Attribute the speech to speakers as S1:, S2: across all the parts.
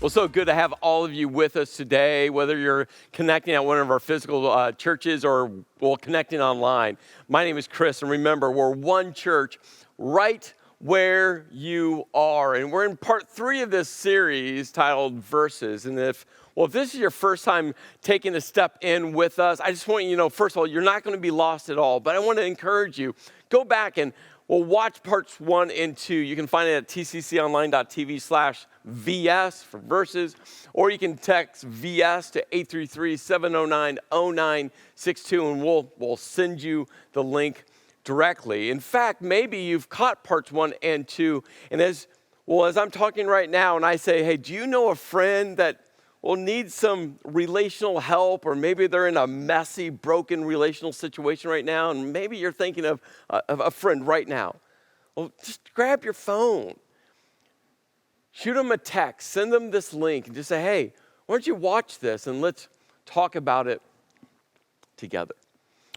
S1: Well, so good to have all of you with us today, whether you're connecting at one of our physical churches or connecting online. My name is Chris, and remember, we're one church right where you are. And we're in part 3 of this series titled Verses. And if this is your first time taking a step in with us, I just want you to know, first of all, you're not going to be lost at all. But I want to encourage you, go back and watch parts 1 and 2. You can find it at tcconline.tv/VS for Verses, or you can text VS to 833-709-0962, and we'll send you the link directly. In fact, maybe you've caught parts 1 and 2, and as I'm talking right now, and I say, hey, do you know a friend that need some relational help, or maybe they're in a messy, broken relational situation right now, and maybe you're thinking of a friend right now. Well, just grab your phone, shoot them a text, send them this link, and just say, hey, why don't you watch this, and let's talk about it together.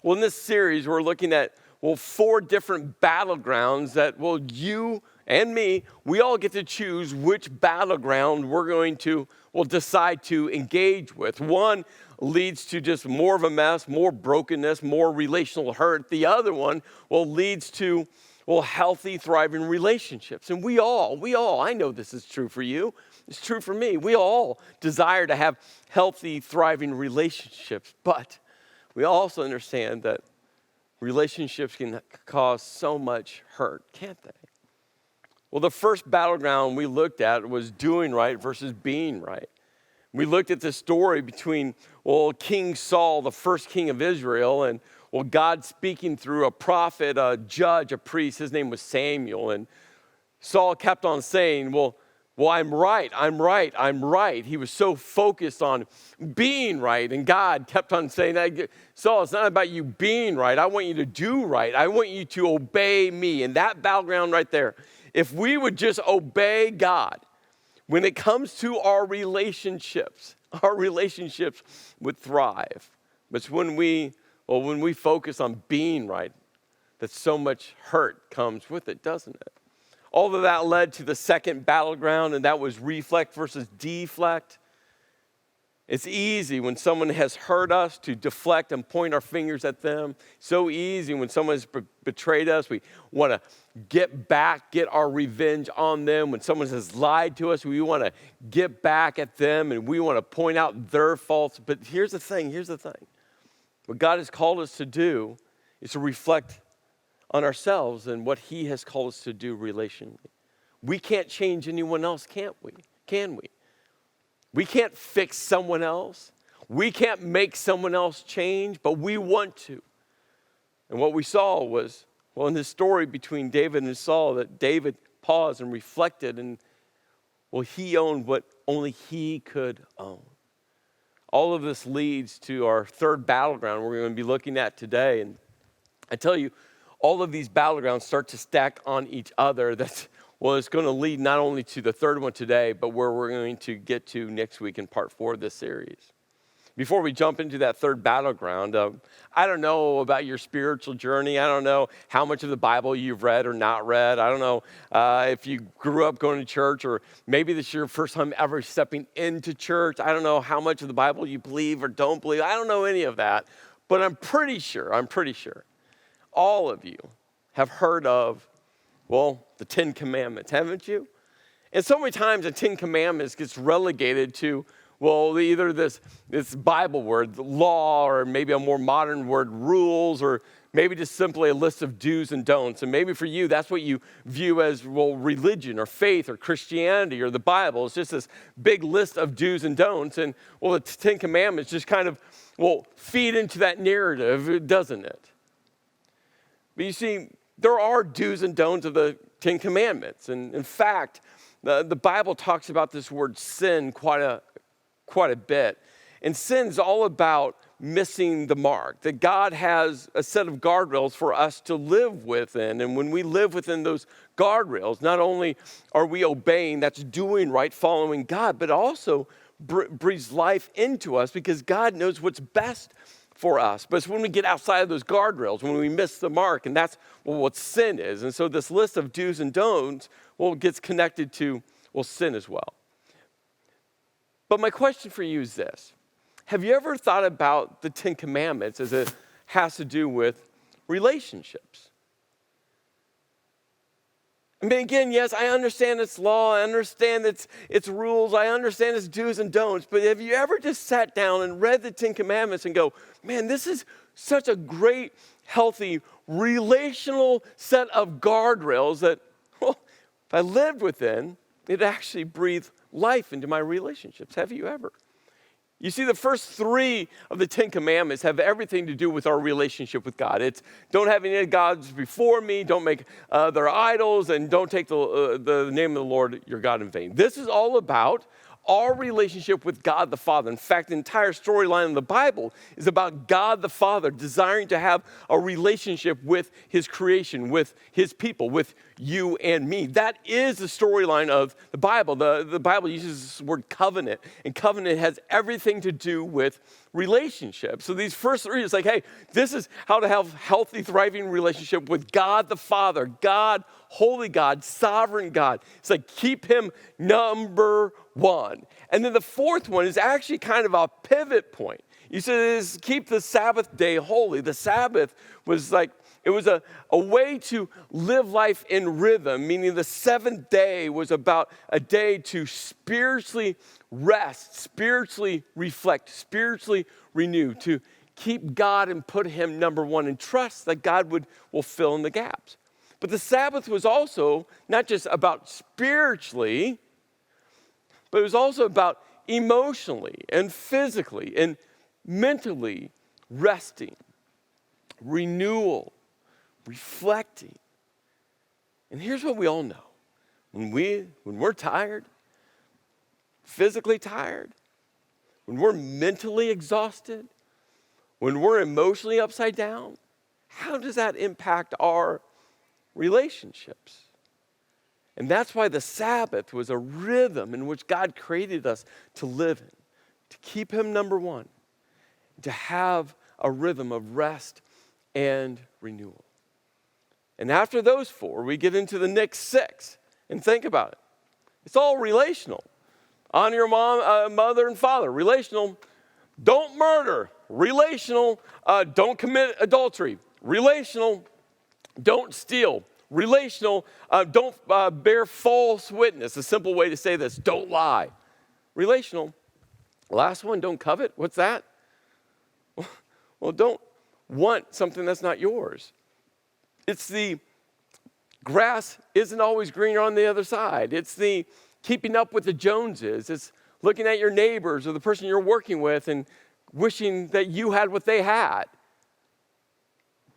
S1: Well, in this series, we're looking at 4 different battlegrounds that, you and me, we all get to choose which battleground we're going to decide to engage with. One leads to just more of a mess, more brokenness, more relational hurt. The other one leads to healthy, thriving relationships. And we all, I know this is true for you, it's true for me. We all desire to have healthy, thriving relationships, but we also understand that relationships can cause so much hurt, can't they? Well, the first battleground we looked at was doing right versus being right. We looked at the story between, King Saul, the first king of Israel, and, God speaking through a prophet, a judge, a priest. His name was Samuel. And Saul kept on saying, I'm right, I'm right, I'm right. He was so focused on being right. And God kept on saying, Saul, it's not about you being right. I want you to do right. I want you to obey me. And that battleground right there, if we would just obey God, when it comes to our relationships would thrive. But it's when we focus on being right, that so much hurt comes with it, doesn't it? All of that led to the second battleground, and that was reflect versus deflect. It's easy when someone has hurt us to deflect and point our fingers at them. So easy when someone has betrayed us. We want to get back, get our revenge on them. When someone has lied to us, we want to get back at them, and we want to point out their faults. But here's the thing. What God has called us to do is to reflect on ourselves and what He has called us to do relationally. We can't change anyone else, can't we? Can we? We can't fix someone else. We can't make someone else change, but we want to. And what we saw was, in this story between David and Saul, that David paused and reflected, and he owned what only he could own. All of this leads to our third battleground we're going to be looking at today. And I tell you, all of these battlegrounds start to stack on each other. It's going to lead not only to the third one today, but where we're going to get to next week in part 4 of this series. Before we jump into that third battleground, I don't know about your spiritual journey. I don't know how much of the Bible you've read or not read. I don't know if you grew up going to church, or maybe this is your first time ever stepping into church. I don't know how much of the Bible you believe or don't believe. I don't know any of that, but I'm pretty sure all of you have heard of, the 10 Commandments, haven't you? And so many times the 10 Commandments gets relegated to, either this Bible word, law, or maybe a more modern word, rules, or maybe just simply a list of do's and don'ts. And maybe for you, that's what you view as, religion or faith or Christianity or the Bible. It's just this big list of do's and don'ts. And, the 10 Commandments just kind of, feed into that narrative, doesn't it? But you see, there are do's and don'ts of the 10 Commandments. And in fact, the Bible talks about this word sin quite a bit. And sin's all about missing the mark, that God has a set of guardrails for us to live within. And when we live within those guardrails, not only are we obeying, that's doing right, following God, but also breathes life into us, because God knows what's best for us. But it's when we get outside of those guardrails, when we miss the mark, and that's what sin is. And so this list of do's and don'ts, gets connected to, sin as well. But my question for you is this. Have you ever thought about the 10 Commandments as it has to do with relationships? I mean, again, yes, I understand its law, I understand its rules, I understand its do's and don'ts, but have you ever just sat down and read the 10 Commandments and go, man, this is such a great, healthy, relational set of guardrails that, well, if I lived within, it actually breathed life into my relationships. Have you ever? You see, the first 3 of the 10 Commandments have everything to do with our relationship with God. It's don't have any gods before me, don't make their idols, and don't take the name of the Lord your God in vain. This is all about our relationship with God the Father. In fact, the entire storyline in the Bible is about God the Father desiring to have a relationship with his creation, with his people, with you and me. That is the storyline of the Bible. The Bible uses this word covenant, and covenant has everything to do with relationships. So these first 3 is like, hey, this is how to have healthy, thriving relationship with God the Father, God, holy God, sovereign God. It's like keep him number 1. And then the 4th one is actually kind of a pivot point. You said it is keep the Sabbath day holy. The Sabbath was like, it was a way to live life in rhythm, meaning the 7th day was about a day to spiritually rest, spiritually reflect, spiritually renew, to keep God and put him number 1 and trust that God will fill in the gaps. But the Sabbath was also not just about spiritually, but it was also about emotionally and physically and mentally resting, renewal, reflecting. And here's what we all know. When we're tired, physically tired, when we're mentally exhausted, when we're emotionally upside down, how does that impact our relationships? And that's why the Sabbath was a rhythm in which God created us to live in, to keep him number 1, to have a rhythm of rest and renewal. And after those 4, we get into the next 6. And think about it. It's all relational. Honor your mom, mother, and father. Relational. Don't murder. Relational. Don't commit adultery. Relational. Don't steal. Relational. Don't bear false witness. A simple way to say this. Don't lie. Relational. Last one, don't covet. What's that? Well, don't want something that's not yours. It's the grass isn't always greener on the other side. It's the keeping up with the Joneses. It's looking at your neighbors or the person you're working with and wishing that you had what they had.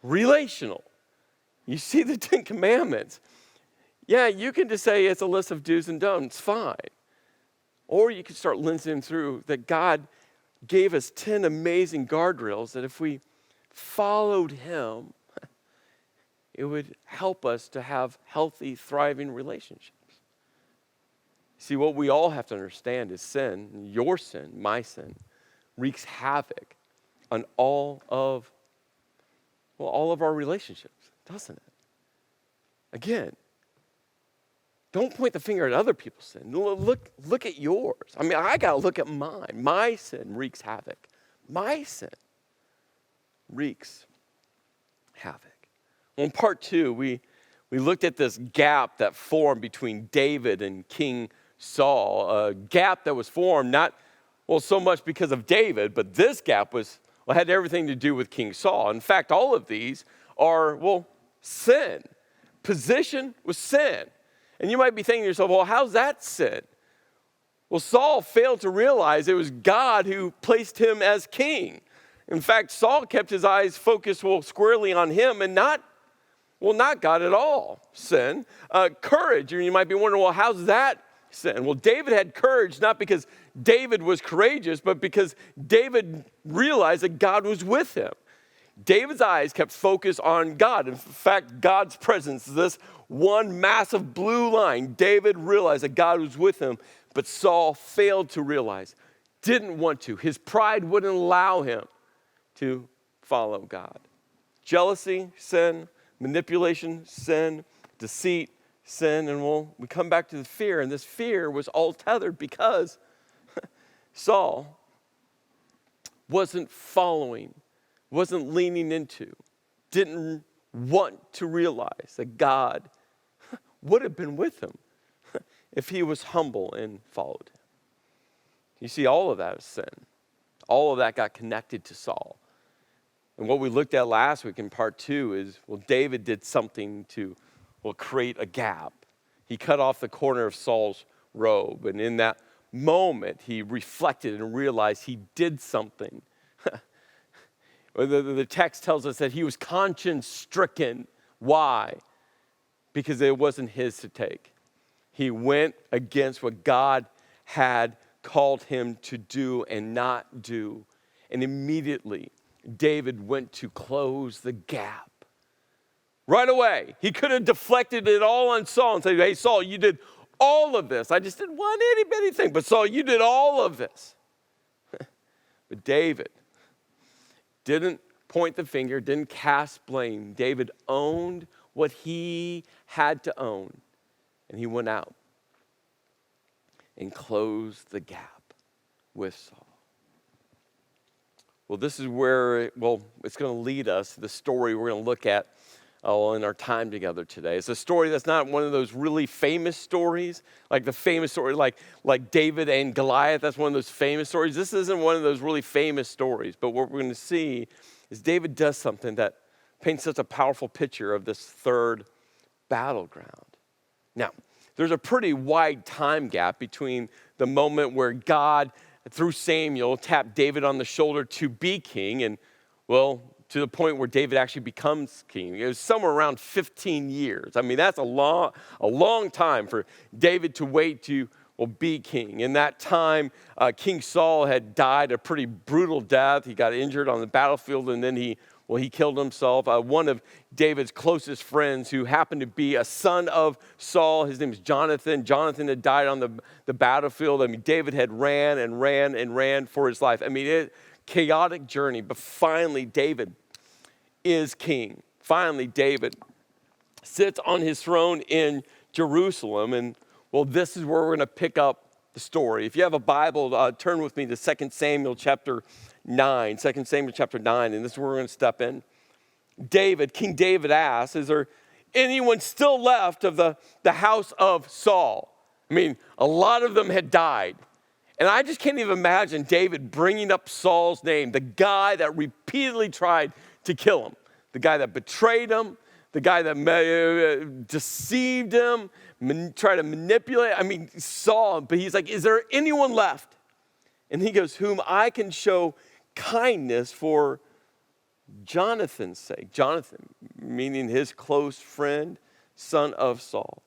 S1: Relational. You see the 10 Commandments. Yeah, you can just say it's a list of do's and don'ts, fine. Or you can start listening through that God gave us 10 amazing guardrails that if we followed him, it would help us to have healthy, thriving relationships. See, what we all have to understand is sin, your sin, my sin, wreaks havoc on all of our relationships, doesn't it? Again, don't point the finger at other people's sin. Look at yours. I mean, I got to look at mine. My sin wreaks havoc. My sin wreaks havoc. Well, in part 2, we looked at this gap that formed between David and King Saul, a gap that was formed not, so much because of David, but this gap had everything to do with King Saul. In fact, all of these are, sin. Position was sin. And you might be thinking to yourself, well, how's that sin? Well, Saul failed to realize it was God who placed him as king. In fact, Saul kept his eyes focused squarely on him and not God at all. Sin. Courage. And you might be wondering, well, how's that sin? Well, David had courage not because David was courageous, but because David realized that God was with him. David's eyes kept focused on God. In fact, God's presence, this one massive blue line. David realized that God was with him, but Saul failed to realize, didn't want to. His pride wouldn't allow him to follow God. Jealousy, sin. Manipulation, sin. Deceit, sin. And we come back to the fear. And this fear was all tethered because Saul wasn't following, wasn't leaning into, didn't want to realize that God would have been with him if he was humble and followed him. You see, all of that is sin. All of that got connected to Saul. And what we looked at last week in part 2 is, David did something to, create a gap. He cut off the corner of Saul's robe. And in that moment, he reflected and realized he did something. The text tells us that he was conscience-stricken. Why? Because it wasn't his to take. He went against what God had called him to do and not do. And immediately, David went to close the gap. Right away. He could have deflected it all on Saul and said, hey, Saul, you did all of this. I just did one itty-bitty thing. But Saul, you did all of this. But David didn't point the finger, didn't cast blame. David owned what he had to own. And he went out and closed the gap with Saul. Well, this is where, it's going to lead us to the story we're going to look at in our time together today. It's a story that's not one of those really famous stories, like the famous story, like David and Goliath. That's one of those famous stories. This isn't one of those really famous stories, but what we're going to see is David does something that paints such a powerful picture of this third battleground. Now, there's a pretty wide time gap between the moment where God, through Samuel, tapped David on the shoulder to be king and, to the point where David actually becomes king. It was somewhere around 15 years. I mean, that's a long time for David to wait to be king. In that time, King Saul had died a pretty brutal death. He got injured on the battlefield, and then he killed himself. One of David's closest friends, who happened to be a son of Saul, his name is Jonathan. Jonathan had died on the battlefield. I mean, David had ran for his life. I mean, chaotic journey, but finally David is king. Finally, David sits on his throne in Jerusalem, and this is where we're going to pick up the story. If you have a Bible, turn with me to 2 Samuel chapter 9, 2 Samuel chapter 9, and this is where we're going to step in. King David asks, is there anyone still left of the house of Saul? I mean, a lot of them had died. And I just can't even imagine David bringing up Saul's name, the guy that repeatedly tried to kill him, the guy that betrayed him, the guy that deceived him, tried to manipulate. I mean, Saul, but he's like, is there anyone left? And he goes, whom I can show kindness for Jonathan's sake. Jonathan, meaning his close friend, son of Saul.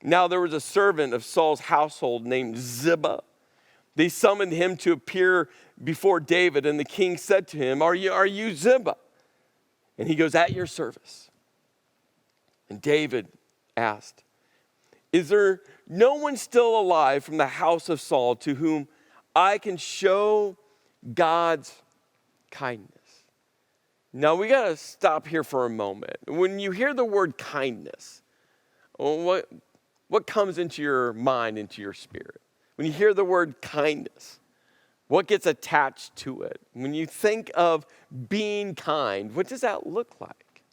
S1: Now there was a servant of Saul's household named Ziba. They summoned him to appear before David, and the king said to him, are you Ziba? And he goes, at your service. And David asked, is there no one still alive from the house of Saul to whom I can show God's kindness? Now we got to stop here for a moment. When you hear the word kindness, what comes into your mind, into your spirit? When you hear the word kindness, what gets attached to it? When you think of being kind, what does that look like?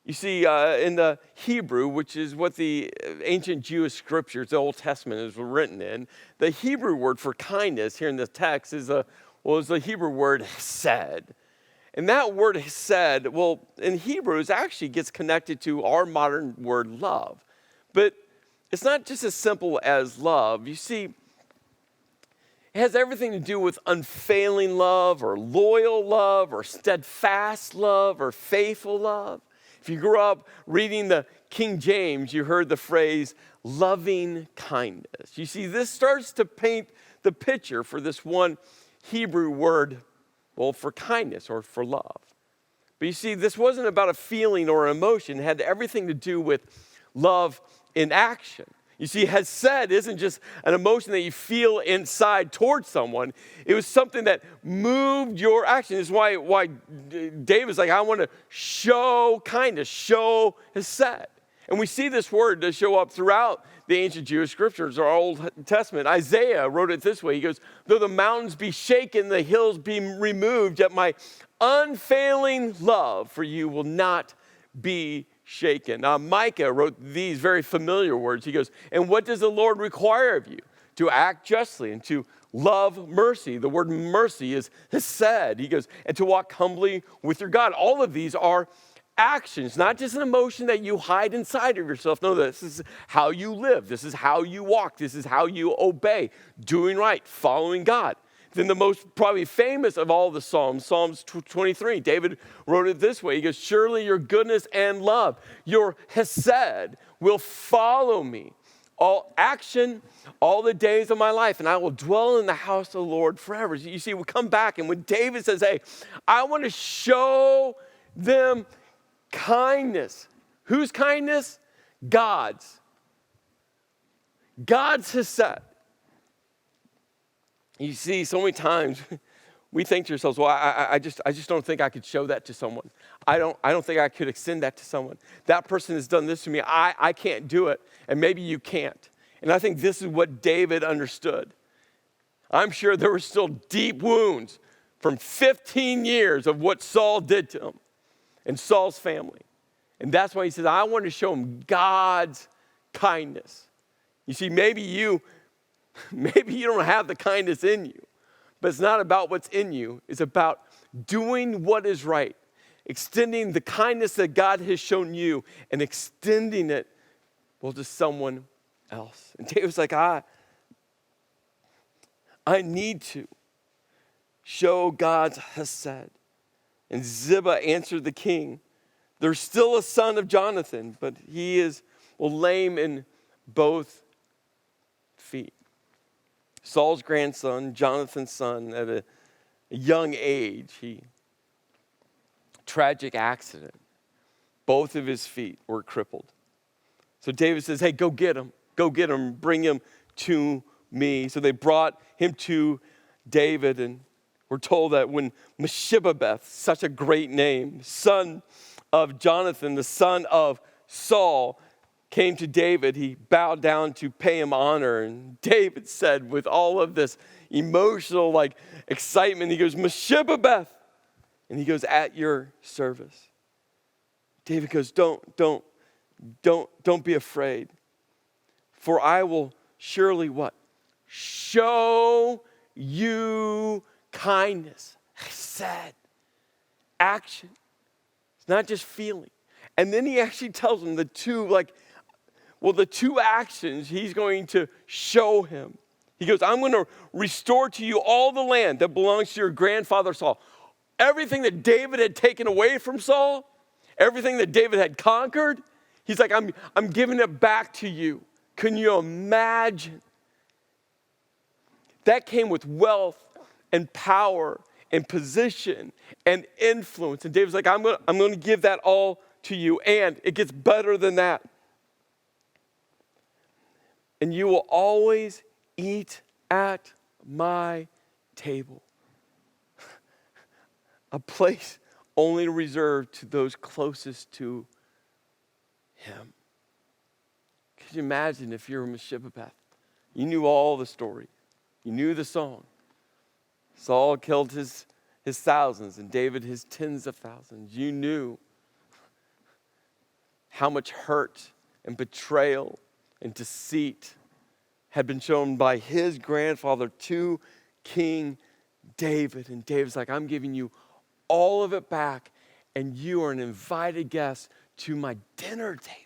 S1: You see, in the Hebrew, which is what the ancient Jewish scriptures, the Old Testament, is written in, the Hebrew word for kindness here in the text is the Hebrew word hesed. And that word hesed, in Hebrew, it actually gets connected to our modern word love. But it's not just as simple as love. You see, it has everything to do with unfailing love or loyal love or steadfast love or faithful love. If you grew up reading the King James, you heard the phrase loving kindness. You see, this starts to paint the picture for this one Hebrew word, for kindness or for love. But you see, this wasn't about a feeling or an emotion. It had everything to do with love in action. You see, hesed isn't just an emotion that you feel inside towards someone. It was something that moved your action. This is why David's like, I want to show kindness, show hesed. And we see this word to show up throughout the ancient Jewish scriptures, our Old Testament. Isaiah wrote it this way. He goes, though the mountains be shaken, the hills be removed, yet my unfailing love for you will not be shaken. Micah wrote these very familiar words. He goes, and what does the Lord require of you? To act justly and to love mercy. The word mercy is hesed. He goes, and to walk humbly with your God. All of these are actions, not just an emotion that you hide inside of yourself. No, this is how you live. This is how you walk. This is how you obey, doing right, following God. Then the most probably famous of all the Psalms, Psalms 23, David wrote it this way. He goes, surely your goodness and love, your hesed will follow me. All action, all the days of my life, and I will dwell in the house of the Lord forever. You see, we come back, and when David says, hey, I want to show them kindness. Whose kindness? God's. God's hesed. You see, so many times we think to ourselves, well, I just don't think I could show that to someone. I don't think I could extend that to someone. That person has done this to me. I can't do it, and maybe you can't. And I think this is what David understood. I'm sure there were still deep wounds from 15 years of what Saul did to him and Saul's family. And that's why he says, I want to show him God's kindness. You see, maybe you don't have the kindness in you, but it's not about what's in you. It's about doing what is right, extending the kindness that God has shown you and extending it, well, to someone else. And David's like, I need to show God's hesed. And Ziba answered the king, there's still a son of Jonathan, but he is lame in both feet. Saul's grandson, Jonathan's son, at a young age, tragic accident. Both of his feet were crippled. So David says, hey, go get him, bring him to me. So they brought him to David, and we're told that when Mephibosheth, such a great name, son of Jonathan, the son of Saul, came to David, he bowed down to pay him honor. And David said, with all of this emotional excitement, he goes, Mephibosheth. And he goes, at your service. David goes, don't be afraid. For I will surely what? Show you kindness. I said, action. It's not just feeling. And then he actually tells him the two actions he's going to show him. He goes, I'm going to restore to you all the land that belongs to your grandfather Saul. Everything that David had taken away from Saul, everything that David had conquered, he's like, I'm giving it back to you. Can you imagine? That came with wealth and power and position and influence. And David's like, I'm going to give that all to you. And it gets better than that. And you will always eat at my table. A place only reserved to those closest to him. Could you imagine if you're Mephibosheth? You knew all the story. You knew the song. Saul killed his thousands and David his tens of thousands. You knew how much hurt and betrayal and deceit had been shown by his grandfather to King David. And David's like, I'm giving you all of it back, and you are an invited guest to my dinner table.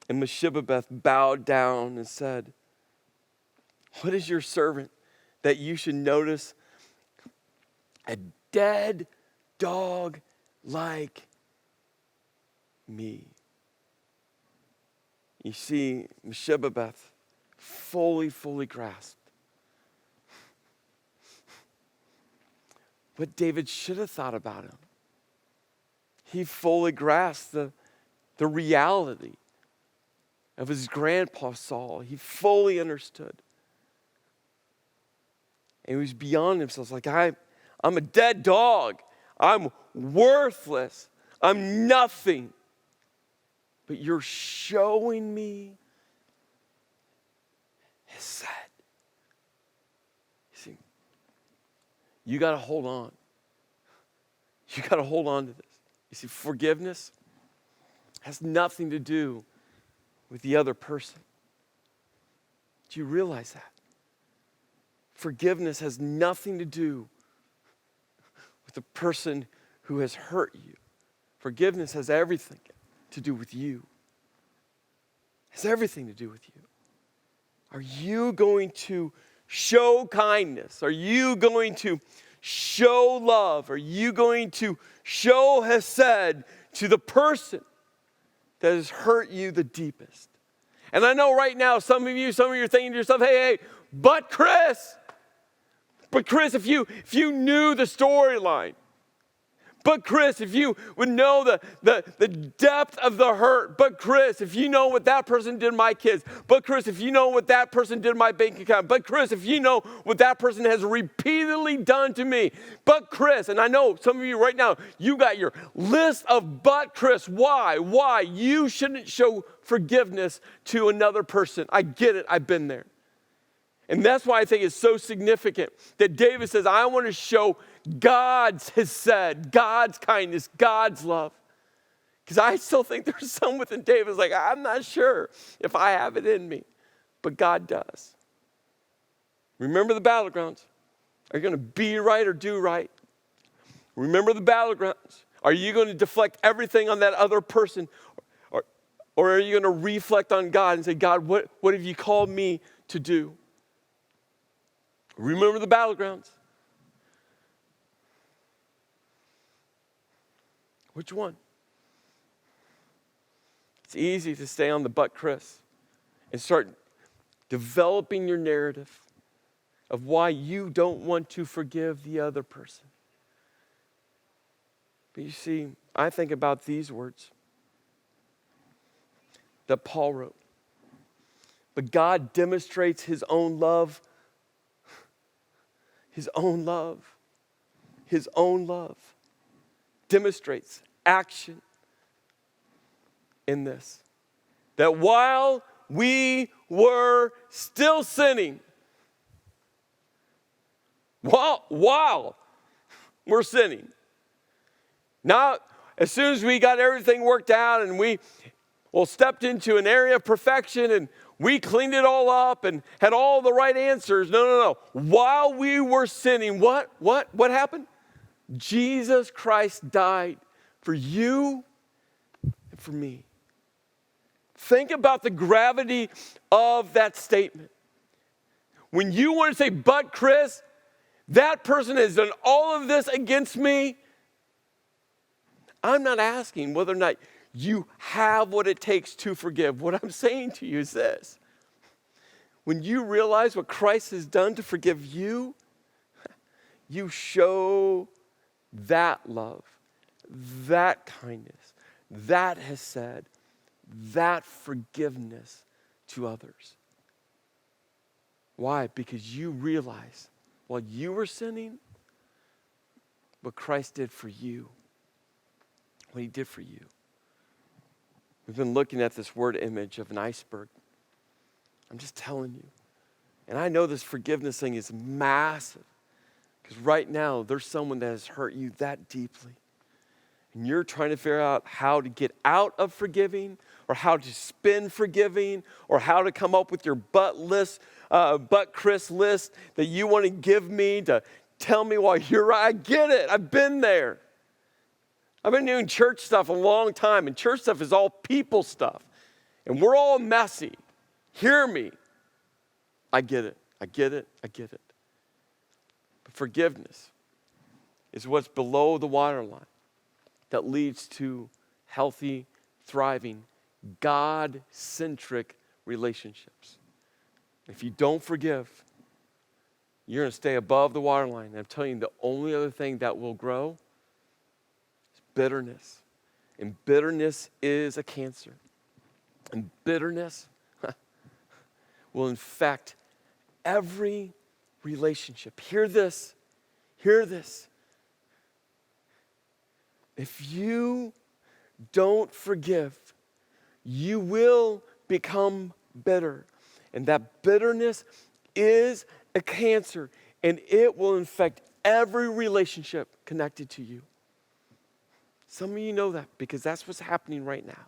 S1: And Mephibosheth bowed down and said, what is your servant that you should notice a dead dog like me? You see, Mephibosheth fully grasped what David should have thought about him. He fully grasped the reality of his grandpa Saul. He fully understood. And he was beyond himself. Like, I'm a dead dog. I'm worthless. I'm nothing. but you're showing me hesed. You see, you got to hold on. You got to hold on to this. You see, forgiveness has nothing to do with the other person. Do you realize that? Forgiveness has nothing to do with the person who has hurt you. Forgiveness has everything to do with you. It has everything to do with you. Are you going to show kindness? Are you going to show love? Are you going to show hesed to the person that has hurt you the deepest? And I know right now, some of you are thinking to yourself, hey, but Chris, if you knew the storyline, but Chris, if you would know the depth of the hurt, but Chris, if you know what that person did to my kids, but Chris, if you know what that person did to my bank account, but Chris, if you know what that person has repeatedly done to me, but Chris, and I know some of you right now, you got your list of but Chris, why you shouldn't show forgiveness to another person. I get it, I've been there. And that's why I think it's so significant that David says, I want to show God's hesed, God's kindness, God's love. Because I still think there's some within David who's like, I'm not sure if I have it in me. But God does. Remember the battlegrounds. Are you going to be right or do right? Remember the battlegrounds. Are you going to deflect everything on that other person? Or are you going to reflect on God and say, God, what have you called me to do? Remember the battlegrounds. Which one? It's easy to stay on the but Chris and start developing your narrative of why you don't want to forgive the other person. But you see, I think about these words that Paul wrote. But God demonstrates his own love. His own love demonstrates action in this. That while we were still sinning, while we're sinning, not as soon as we got everything worked out and we stepped into an area of perfection and we cleaned it all up and had all the right answers. No. While we were sinning, what happened? Jesus Christ died for you and for me. Think about the gravity of that statement. When you want to say, but Chris, that person has done all of this against me. I'm not asking whether or not you have what it takes to forgive. What I'm saying to you is this. When you realize what Christ has done to forgive you, you show that love, that kindness, that hesed, that forgiveness to others. Why? Because you realize while you were sinning, what Christ did for you, what he did for you. We've been looking at this word image of an iceberg. I'm just telling you. And I know this forgiveness thing is massive. Because right now, there's someone that has hurt you that deeply. And you're trying to figure out how to get out of forgiving, or how to spin forgiving, or how to come up with your but Chris list that you want to give me to tell me why you're right. I get it. I've been there. I've been doing church stuff a long time, and church stuff is all people stuff. And we're all messy. Hear me. I get it. But forgiveness is what's below the waterline that leads to healthy, thriving, God-centric relationships. If you don't forgive, you're going to stay above the waterline. And I'm telling you, the only other thing that will grow is bitterness. And bitterness is a cancer. And bitterness will infect every relationship. Hear this. If you don't forgive, you will become bitter. And that bitterness is a cancer, and it will infect every relationship connected to you. Some of you know that because that's what's happening right now.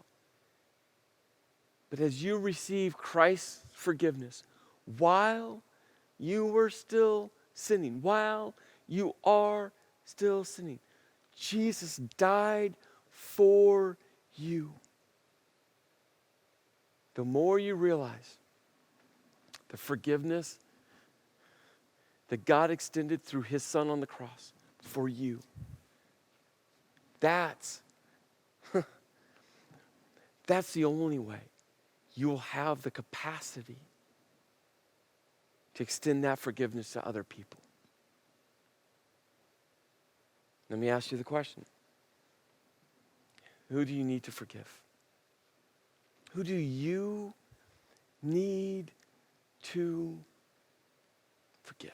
S1: But as you receive Christ's forgiveness, while you were still sinning, while you are still sinning, Jesus died for you. The more you realize the forgiveness that God extended through his Son on the cross for you, that's the only way you will have the capacity to extend that forgiveness to other people. Let me ask you the question. Who do you need to forgive? Who do you need to forgive?